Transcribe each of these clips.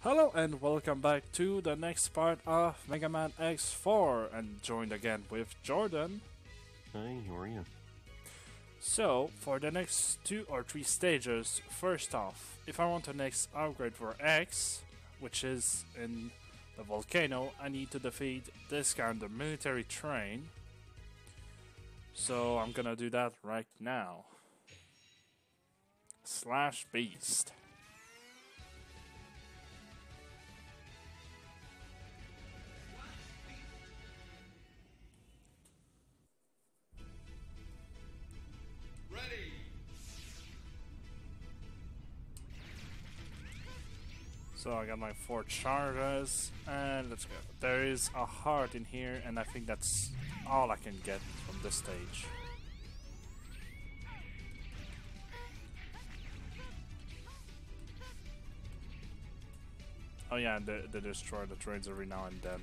Hello and welcome back to the next part of Mega Man X4 and joined again with Jordan. Hi, how are you? So, for the next 2 or 3 stages, first off, if I want the next upgrade for X, which is in the volcano, I need to defeat this guy on the military train. So I'm gonna do that right now. Slash Beast. Ready. So I got my 4 charges, and let's go. There is a heart in here, and I think that's all I can get from this stage. Oh yeah, and they destroy the trains every now and then.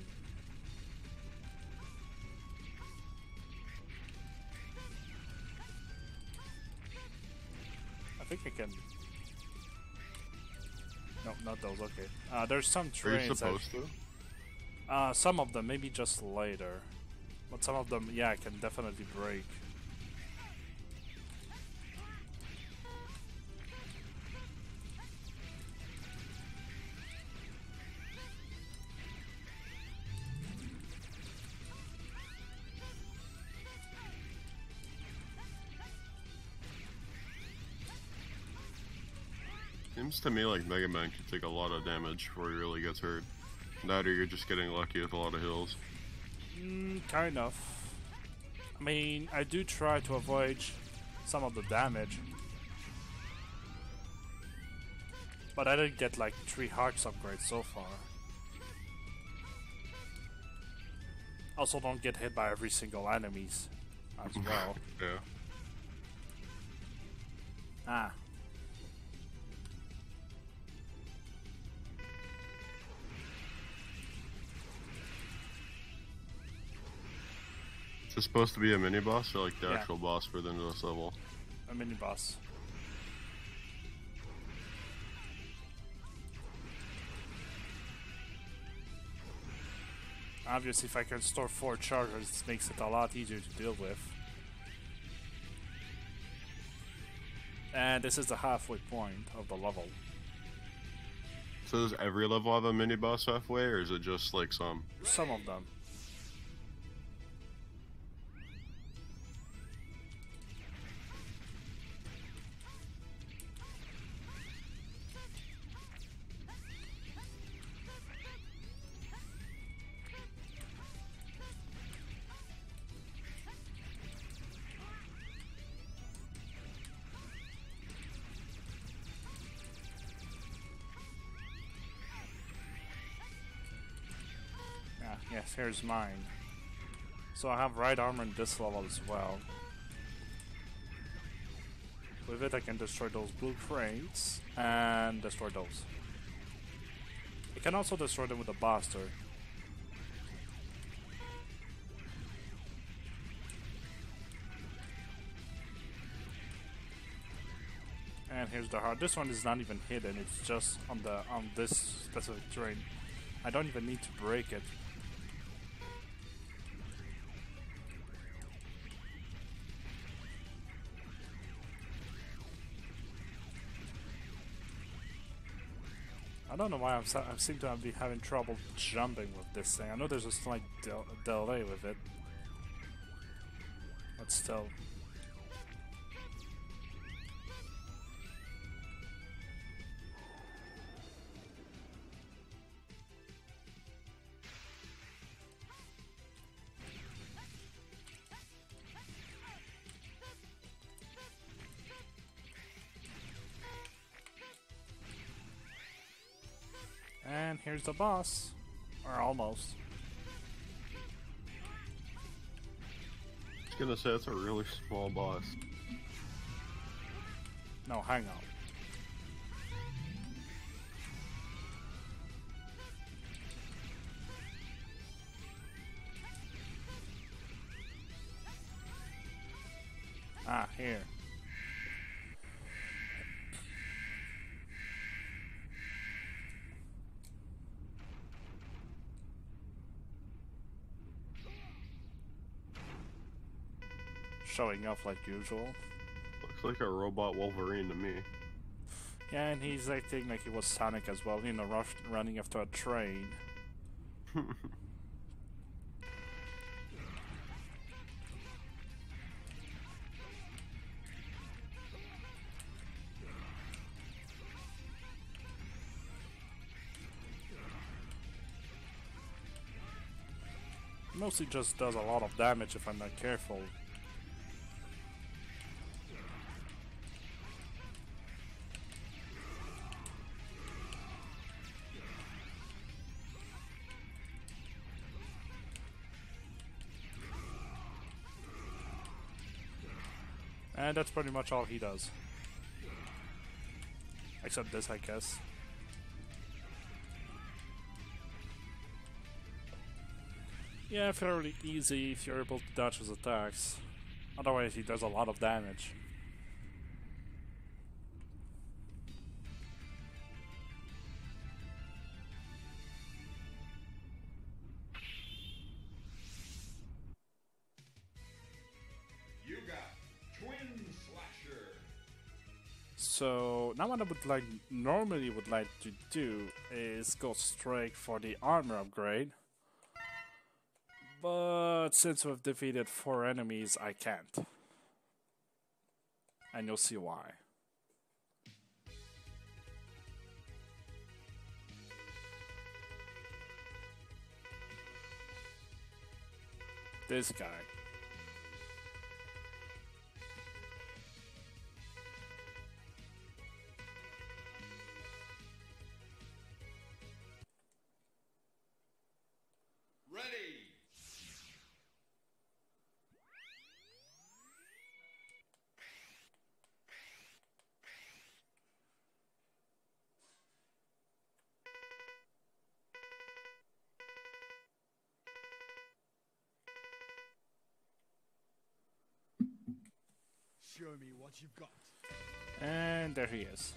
I think I can... No, not those, okay. There's some trains... Are you supposed to? Some of them, maybe just later. But some of them, yeah, I can definitely break. Seems to me like Mega Man can take a lot of damage before he really gets hurt. That or you're just getting lucky with a lot of heals. Kind of. I mean, I do try to avoid some of the damage. But I didn't get like 3 hearts upgrades so far. Also don't get hit by every single enemies as well. Yeah. Ah. Is this supposed to be a mini boss or like the Yeah. actual boss for the end of this level? A mini boss. Obviously, if I can store 4 charges, it makes it a lot easier to deal with. And this is the halfway point of the level. So does every level have a mini boss halfway or is it just like some? Some of them. Yes, here's mine. So I have right armor in this level as well. With it I can destroy those blue crates and destroy those. I can also destroy them with a blaster. And here's the heart. This one is not even hidden, it's just on this specific terrain. I don't even need to break it. I don't know why I seem to be having trouble jumping with this thing. I know there's a slight delay with it, but still. And here's the boss. Or almost. I was gonna say that's a really small boss. No, hang on. Ah, here. showing off like usual. Looks like a robot Wolverine to me. Yeah, and he's acting like he was Sonic as well, you know, running after a train. Mostly just does a lot of damage if I'm not careful. And that's pretty much all he does. Except this, I guess. Yeah, fairly easy if you're able to dodge his attacks. Otherwise, he does a lot of damage. You got Twin Slasher. So now what I normally would like to do is go straight for the armor upgrade. But since we've defeated 4 enemies, I can't. And you'll see why. This guy. Ready. Show me what you've got. And there he is.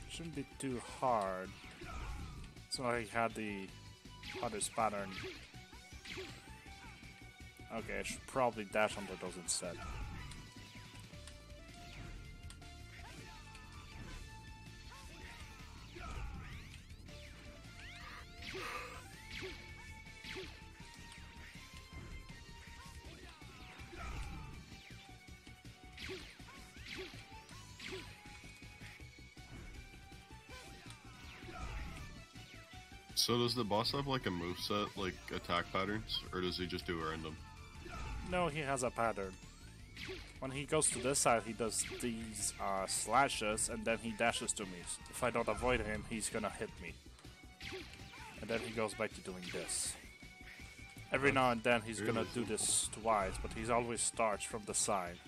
Shouldn't be too hard. So I had the hardest pattern. Okay, I should probably dash under those instead. So does the boss have like a moveset, like attack patterns, or does he just do random? No, he has a pattern. When he goes to this side, he does these slashes, and then he dashes to me. If I don't avoid him, he's gonna hit me. And then he goes back to doing this. Every now and then he's gonna do this twice, but he always starts from the side.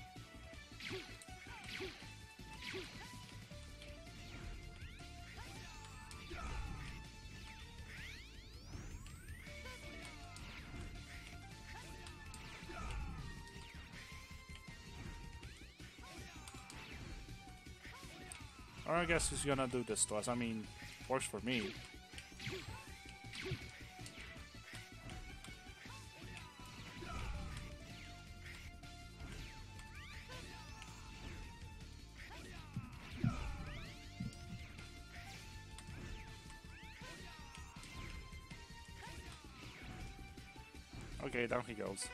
Or I guess he's gonna do this to us. I mean, works for me. Okay, down he goes.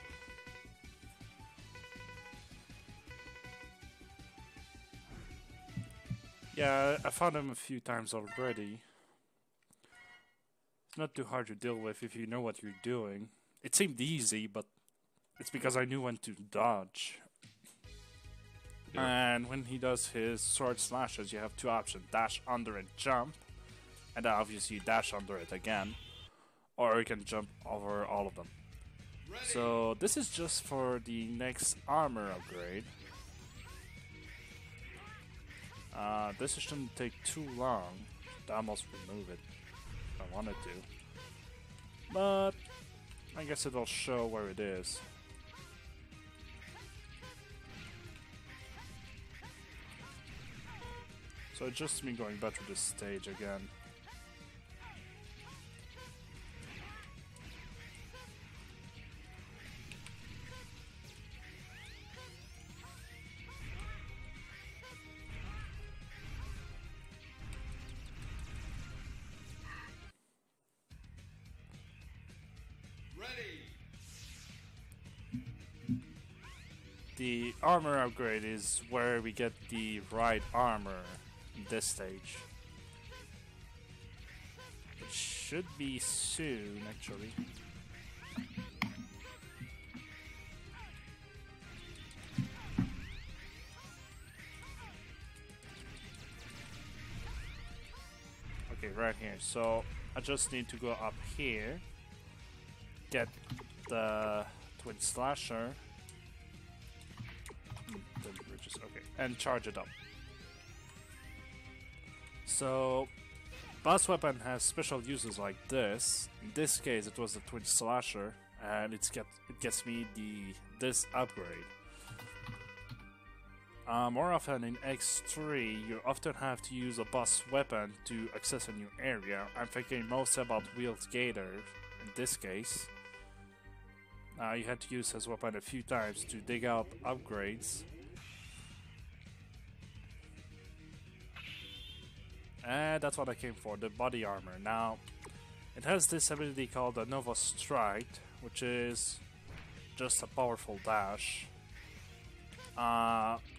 Yeah, I found him a few times already. It's not too hard to deal with if you know what you're doing. It seemed easy, but it's because I knew when to dodge. Yeah. And when he does his sword slashes, you have 2 options. Dash under and jump. And then obviously you dash under it again. Or you can jump over all of them. Ready. So this is just for the next armor upgrade. This shouldn't take too long to almost remove it if I wanted to. But I guess it'll show where it is. So it's just me going back to this stage again. Ready. The armor upgrade is where we get the right armor in this stage. It should be soon, actually. Okay, right here. So I just need to go up here, get the twin slasher. Okay, and charge it up. So, boss weapon has special uses like this. In this case, it was the twin slasher, and it gets me this upgrade. More often in X3, you often have to use a boss weapon to access a new area. I'm thinking mostly about Wheeled Gator in this case. You had to use his weapon a few times to dig out upgrades. And that's what I came for, the body armor. Now, it has this ability called the Nova Strike, which is just a powerful dash.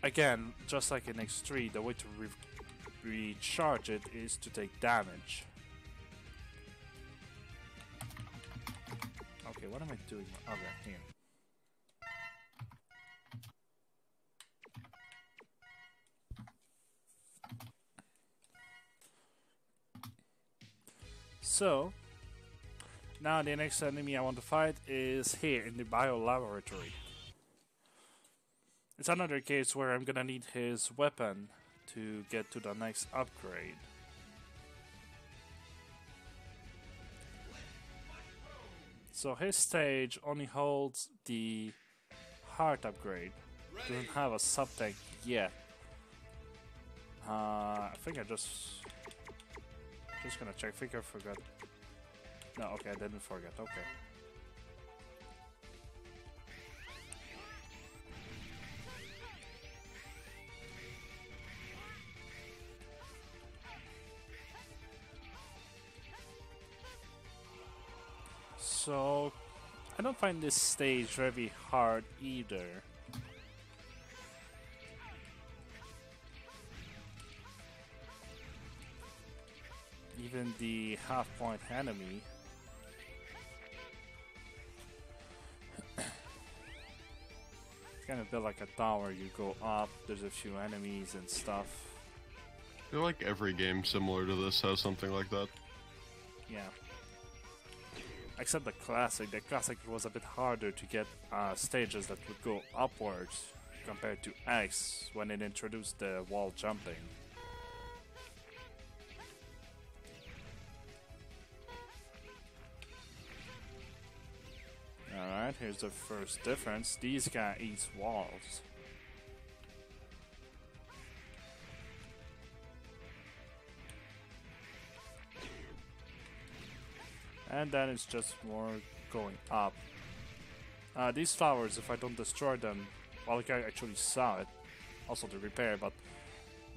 Again, just like in X3, the way to recharge it is to take damage. Okay, what am I doing over here? So, now the next enemy I want to fight is here in the bio laboratory. It's another case where I'm gonna need his weapon to get to the next upgrade. So his stage only holds the heart upgrade. Doesn't have a sub-tank yet. I think I just gonna check. I think I forgot. No, okay, I didn't forget. Okay. So, I don't find this stage very hard either. Even the half-point enemy. It's kind of built like a tower. You go up, there's a few enemies and stuff. I feel like every game similar to this has something like that. Yeah. Except the classic. The classic was a bit harder to get stages that would go upwards compared to X when it introduced the wall jumping. Alright, here's the first difference. These guys eat walls. And then it's just more going up. These flowers, if I don't destroy them, well, I actually saw it, also to repair, but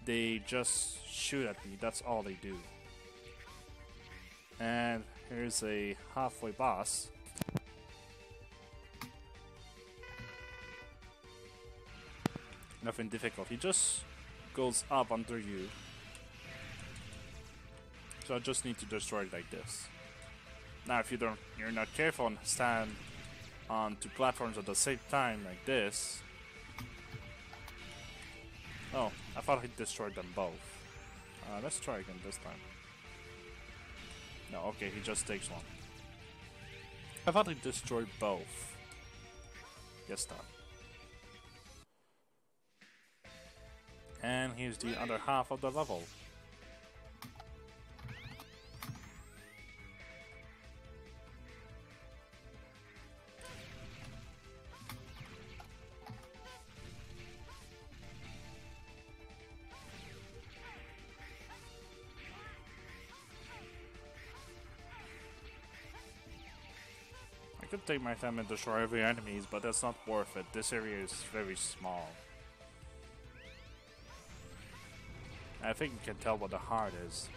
they just shoot at me, that's all they do. And here's a halfway boss. Nothing difficult, he just goes up under you. So I just need to destroy it like this. Now if you're not careful and stand on two platforms at the same time like this. Oh, I thought he destroyed them both. Let's try again this time. No, okay, he just takes one. I thought he destroyed both. Yes, stop. And here's the other half of the level. could take my time and destroy every enemies, but that's not worth it. This area is very small. I think you can tell what the heart is.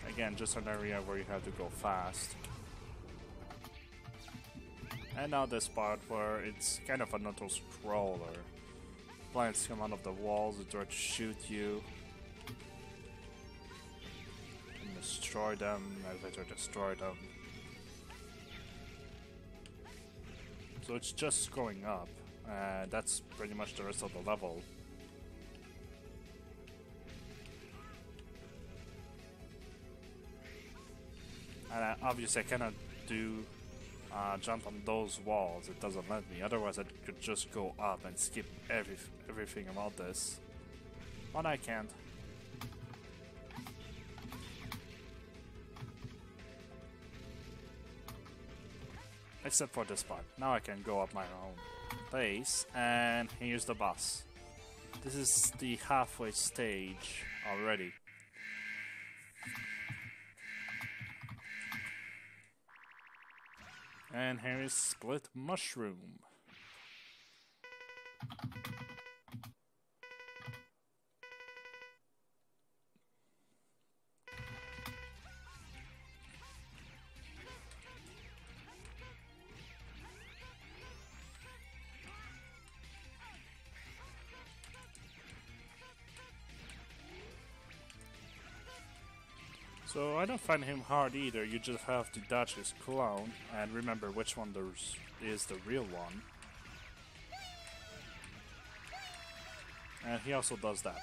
Again, just an area where you have to go fast. And now this part where it's kind of an auto-scroller. Plants come out of the walls, they try to shoot you. And destroy them, as they try to destroy them. So it's just going up. That's pretty much the rest of the level. And obviously I cannot do jump on those walls, it doesn't let me, otherwise I could just go up and skip everything about this. But I can't. Except for this part. Now I can go up my own pace, and here's the boss. This is the halfway stage already. And here is Split Mushroom. So I don't find him hard either, you just have to dodge his clone and remember which one is the real one. And he also does that.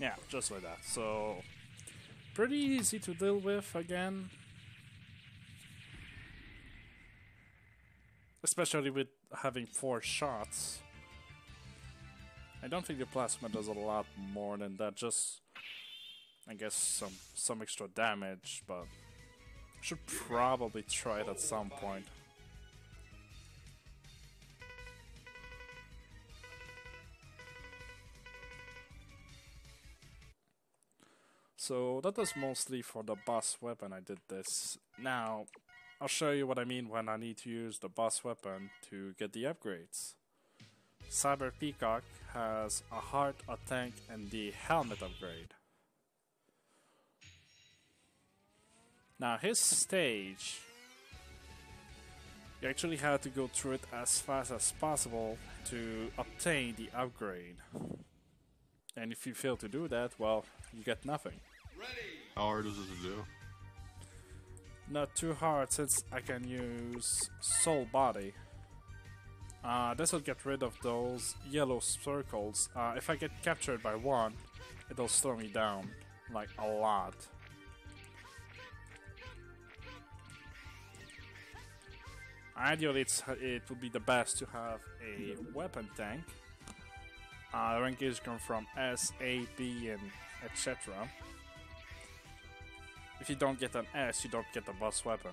Yeah, just like that. So, pretty easy to deal with again. Especially with having 4 shots. I don't think the plasma does a lot more than that, just I guess some extra damage, but I should probably try it at some point. So that was mostly for the boss weapon I did this. Now, I'll show you what I mean when I need to use the boss weapon to get the upgrades. Cyber Peacock has a heart, a tank, and the helmet upgrade. Now his stage, you actually have to go through it as fast as possible to obtain the upgrade. And if you fail to do that, well, you get nothing. How hard is this to do? Not too hard, since I can use Soul Body. This will get rid of those yellow circles. If I get captured by one, it'll slow me down, like a lot. Ideally, it would be the best to have a weapon tank. Rank is come from S, A, B, and etc. If you don't get an S, you don't get the boss weapon.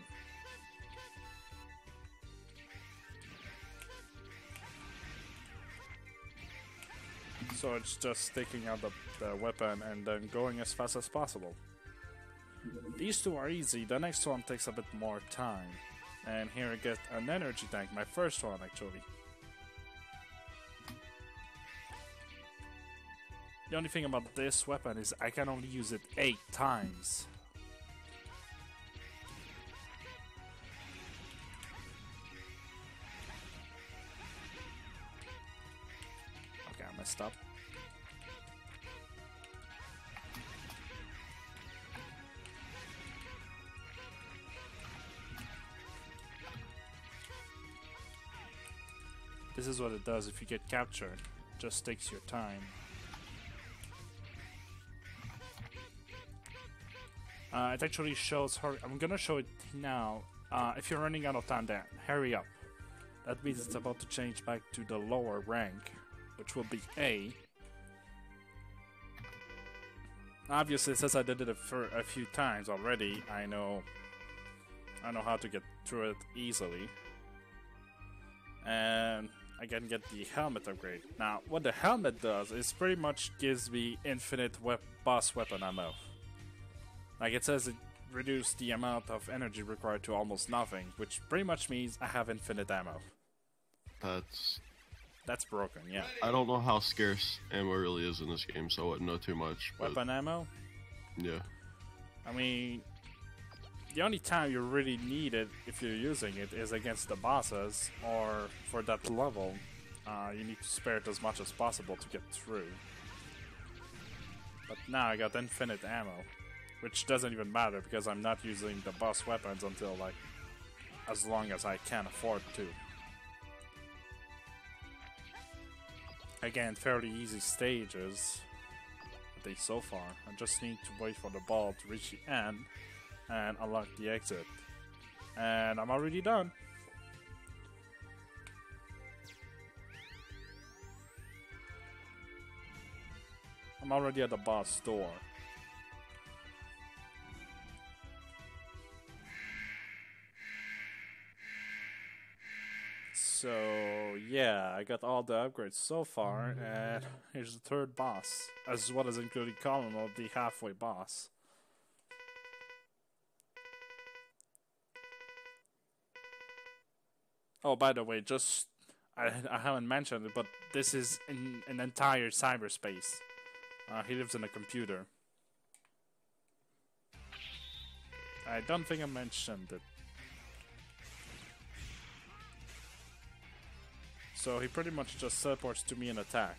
So it's just taking out the weapon and then going as fast as possible. These two are easy, the next one takes a bit more time. And here I get an energy tank, my first one actually. The only thing about this weapon is I can only use it 8 times. Okay, I messed up. This is what it does if you get captured. It just takes your time. It actually shows her. I'm gonna show it now. If you're running out of time, then hurry up. That means it's about to change back to the lower rank. which will be A. Obviously, since I did it for a few times already, I know how to get through it easily. And I can get the helmet upgrade. Now, what the helmet does is pretty much gives me infinite boss weapon ammo. Like it says, it reduced the amount of energy required to almost nothing, which pretty much means I have infinite ammo. That's broken, yeah. I don't know how scarce ammo really is in this game, so I wouldn't know too much. Weapon ammo? Yeah. I mean, the only time you really need it, if you're using it, is against the bosses, or for that level. You need to spare it as much as possible to get through. But now I got infinite ammo, which doesn't even matter because I'm not using the boss weapons until, like, as long as I can afford to. Again, fairly easy stages, at least so far. I just need to wait for the ball to reach the end and unlock the exit. And I'm already done. I'm already at the boss door. So yeah, I got all the upgrades so far, and here's the third boss, as well as including Colonel, the halfway boss. Oh, by the way, just I haven't mentioned it, but this is in an entire cyberspace. He lives in a computer. I don't think I mentioned it. So he pretty much just teleports to me and attack.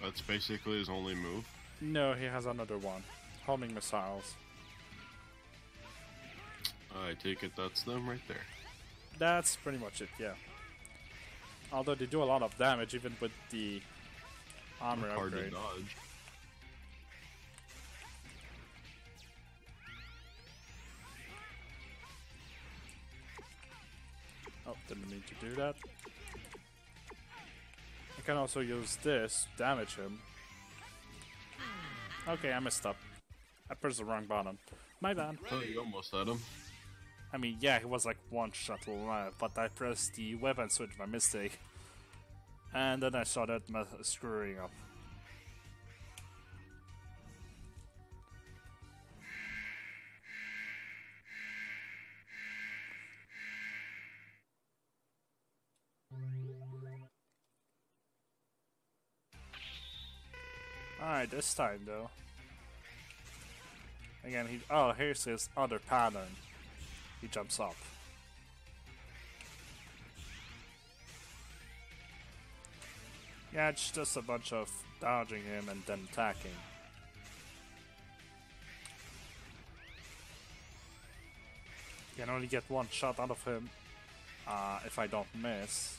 That's basically his only move? No, he has another one. Homing missiles. I take it that's them right there. That's pretty much it, yeah. Although they do a lot of damage even with the armor hard upgrade. to dodge. Oh, didn't need to do that. I can also use this to damage him. Okay, I messed up. I pressed the wrong button. My bad. Oh, you almost had him. I mean, yeah, he was like one shot left, but I pressed the weapon switch by mistake. And then I started screwing up. Alright, this time though. Again, oh, here's his other pattern. He jumps up. Yeah, it's just a bunch of dodging him and then attacking. You can only get one shot out of him if I don't miss.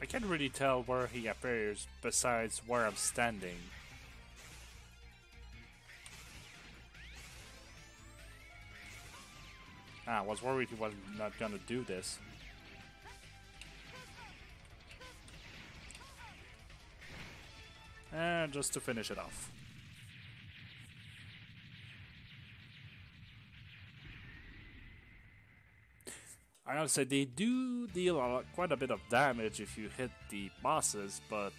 I can't really tell where he appears besides where I'm standing. I was worried he was not gonna do this. And just to finish it off. I gotta say, they do deal quite a bit of damage if you hit the bosses, but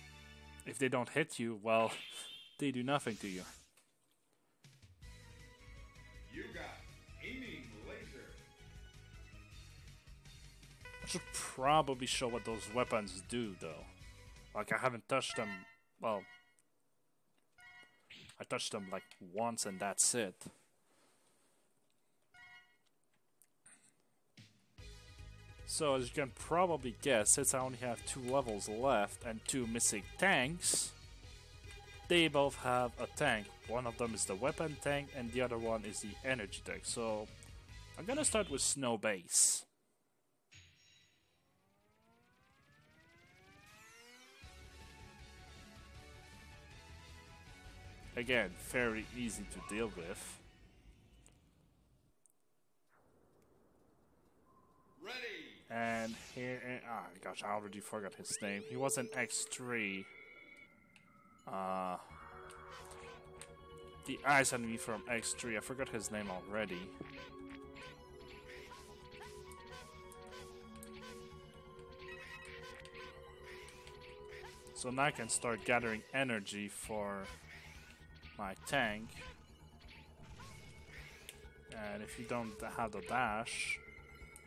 if they don't hit you, well, they do nothing to you. You got aiming laser. I should probably show what those weapons do, though. Like, I haven't touched them, well, I touched them like once and that's it. So as you can probably guess, since I only have 2 levels left and 2 missing tanks, they both have a tank. One of them is the weapon tank and the other one is the energy tank. So I'm gonna start with Snow Base. Again, very easy to deal with. And here, ah, gosh, I already forgot his name. He was in X3. The ice enemy from X3. I forgot his name already. So now I can start gathering energy for my tank. And if you don't have the dash,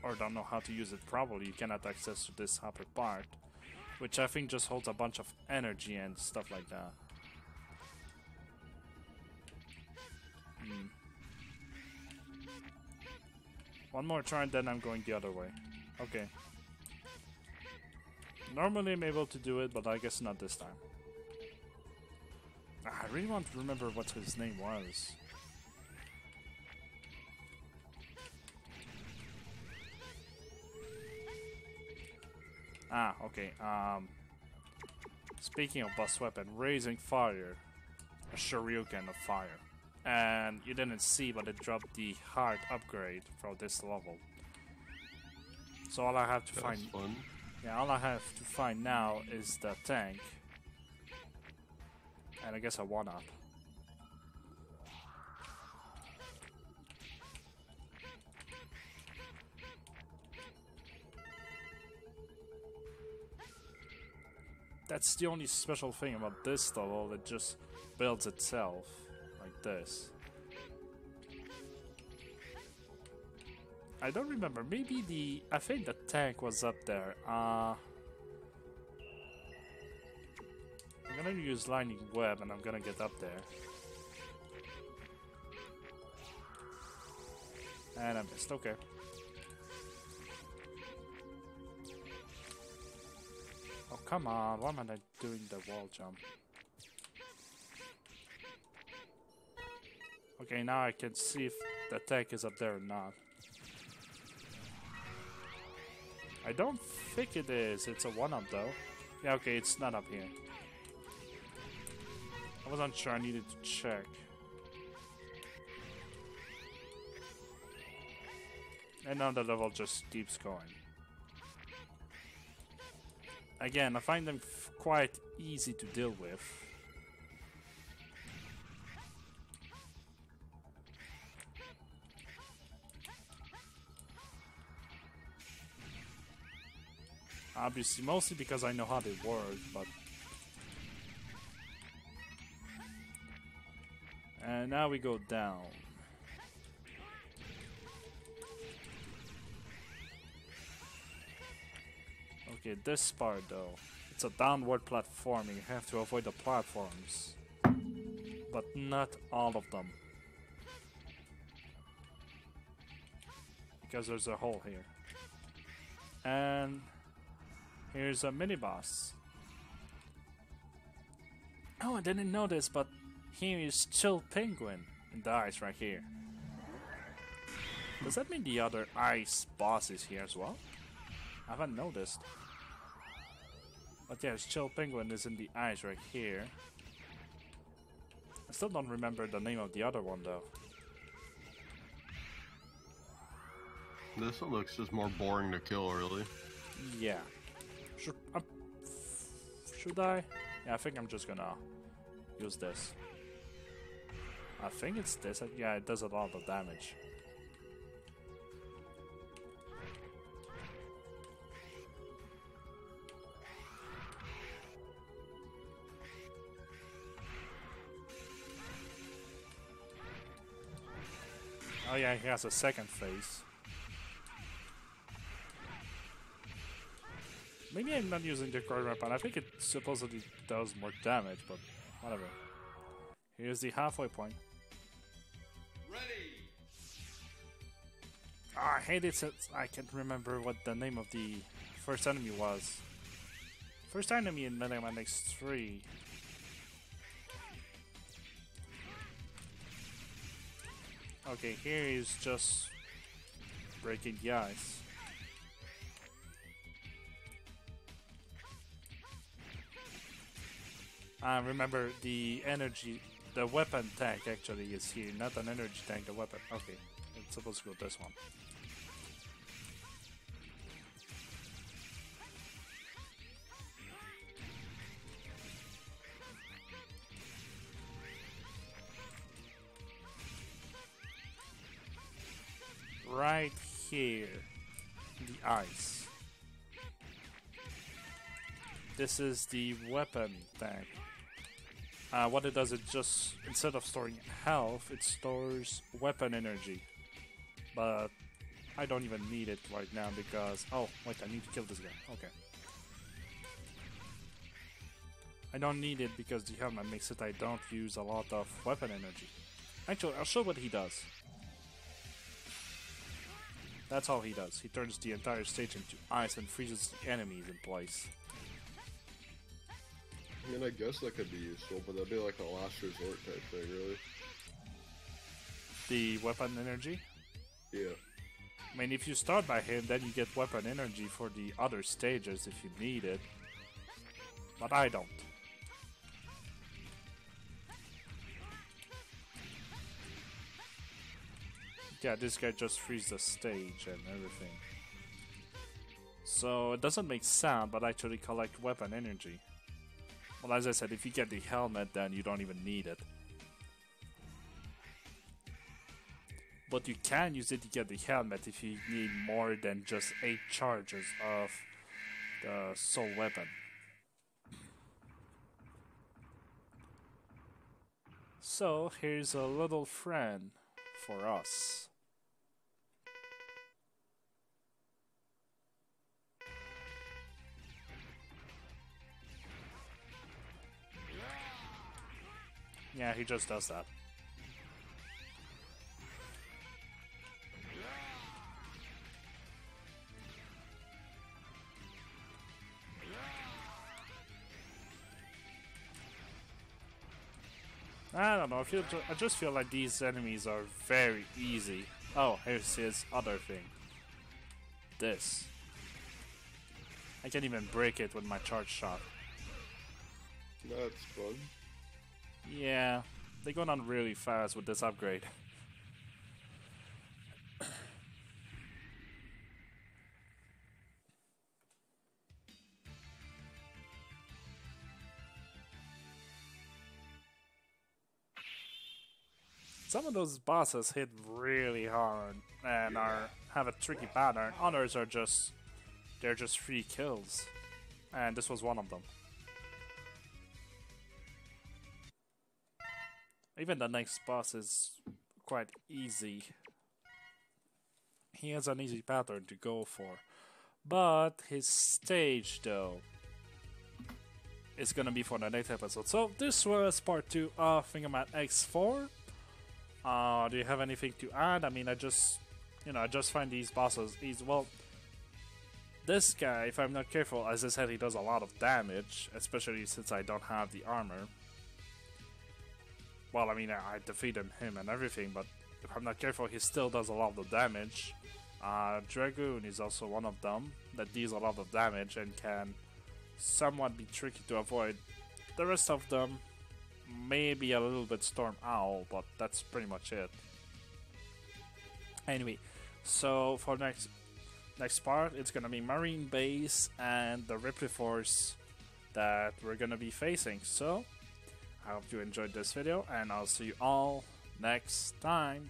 or don't know how to use it properly, you cannot access to this upper part, which I think just holds a bunch of energy and stuff like that. One more try and then I'm going the other way. Okay. Normally I'm able to do it, but I guess not this time. I really want to remember what his name was. Ah, okay. Speaking of boss weapon, raising fire. A Shoryuken of fire. And you didn't see, but it dropped the heart upgrade for this level. So all I have to find... fun. Yeah, all I have to find now is the tank. And I guess a 1-up. That's the only special thing about this level, it just builds itself, like this. I don't remember, maybe I think the tank was up there. I'm gonna use lightning web and I'm gonna get up there. And I missed, okay. Oh, come on, why am I not doing the wall jump? Okay, now I can see if the tank is up there or not. I don't think it is. It's a 1-up though. Yeah, okay, it's not up here. I wasn't sure, I needed to check. And now the level just keeps going. Again, I find them quite easy to deal with. Obviously, mostly because I know how they work, but... And now we go down. Okay, this part though, it's a downward platforming. You have to avoid the platforms, but not all of them, because there's a hole here. And here's a mini boss. Oh, I didn't notice, but here is Chill Penguin in the ice right here. Does that mean the other ice boss is here as well? I haven't noticed. But yes, Chill Penguin is in the ice right here. I still don't remember the name of the other one though. This one looks just more boring to kill, really. Yeah. Should I? Yeah, I think I'm just gonna use this. I think it's this. Yeah, it does a lot of damage. Oh yeah, he has a second phase. Maybe I'm not using the core weapon. I think it supposedly does more damage, but whatever. Here's the halfway point. Ready. Ah, I hate it since I can't remember what the name of the first enemy was. First enemy in Megaman X3. Okay, here is just breaking the ice. Remember the energy, the weapon tank actually is here, not an energy tank, the weapon. Okay, it's supposed to go this one. here, the ice. This is the weapon thing. What it does, it just, instead of storing health, it stores weapon energy. But I don't even need it right now because... Oh, wait, I need to kill this guy. Okay. I don't need it because the helmet makes it I don't use a lot of weapon energy. Actually, I'll show what he does. That's all he does. He turns the entire stage into ice and freezes the enemies in place. I mean, I guess that could be useful, but that'd be like a last resort type thing, really. The weapon energy? Yeah. I mean, if you start by him, then you get weapon energy for the other stages if you need it. But I don't. Yeah, this guy just frees the stage and everything. So it doesn't make sound, but actually collect weapon energy. Well, as I said, if you get the helmet, then you don't even need it. But you can use it to get the helmet if you need more than just 8 charges of the soul weapon. So here's a little friend for us. Yeah, he just does that. I don't know, I just feel like these enemies are very easy. Oh, here's his other thing. This. I can't even break it with my charge shot. That's fun. Yeah, they go down really fast with this upgrade. Some of those bosses hit really hard and have a tricky pattern. Others are they're just free kills. And this was one of them. Even the next boss is quite easy. He has an easy pattern to go for. But his stage, though, is gonna be for the next episode. So this was part 2 of Megaman X4. Do you have anything to add? I mean, I just find these bosses easy. Well, this guy, if I'm not careful, as I said, he does a lot of damage, especially since I don't have the armor. Well, I mean, I defeated him and everything, but if I'm not careful, he still does a lot of the damage. Dragoon is also one of them that deals a lot of damage and can somewhat be tricky to avoid. The rest of them may be a little bit Storm Owl, but that's pretty much it. Anyway, so for next part, it's gonna be Marine Base and the Ripley Force that we're gonna be facing. So I hope you enjoyed this video, and I'll see you all next time.